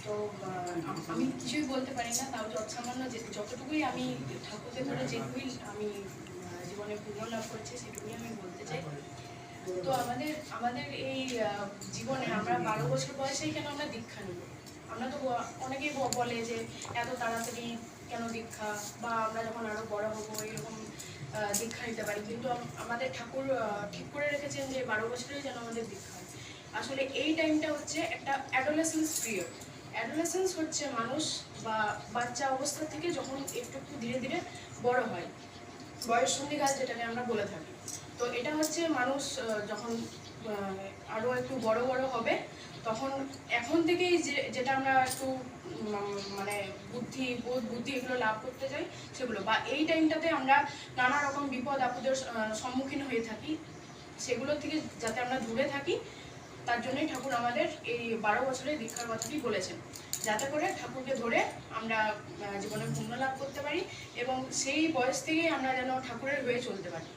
তো আমি কিছুই বলতে পারি না, তাও যৎসামান্য যতটুকুই আমি ঠাকুরকে ধরে যেটুকুই আমি জীবনে পূর্ণ লাভ করেছি সেটুকুই আমি বলতে চাই। তো আমাদের আমাদের এই জীবনে আমরা 12 বছর বয়সেই কেন আমরা দীক্ষা নিব? আমরা তো অনেকেই বলে যে এত তাড়াতাড়ি কেন দীক্ষা, বা আমরা যখন আরো বড় হবো এরকম দীক্ষা নিতে পারি, কিন্তু আমাদের ঠাকুর ঠিক করে রেখেছেন যে 12 বছরেই যেন আমাদের দীক্ষা হয়। আসলে এই টাইমটা হচ্ছে একটা অ্যাডোলেসেন্স পিরিয়ড। অ্যাডোলেসেন্স হচ্ছে মানুষ বা বাচ্চা অবস্থা থেকে যখন একটু একটু ধীরে ধীরে বড় হয়, বয়স সন্ধিকাল যেটাকে আমরা বলে থাকি। তো এটা হচ্ছে মানুষ যখন আরো একটু বড় বড় হবে তখন এখন থেকেই যেটা আমরা একটু মানে বোধ বুদ্ধি এগুলো লাভ করতে যাই সেগুলো, বা এই টাইমটাতে আমরা নানা রকম বিপদ আপদের সম্মুখীন হয়ে থাকি, সেগুলো থেকে যাতে আমরা দূরে থাকি, তার জন্যই ঠাকুর আমাদের এই 12 বছরের দীক্ষার কথাটি বলেছেন, যাতে করে ঠাকুরকে ধরে আমরা জীবনে পুণ্য লাভ করতে পারি এবং সেই বয়স থেকেই আমরা যেন ঠাকুরের হয়ে চলতে পারি।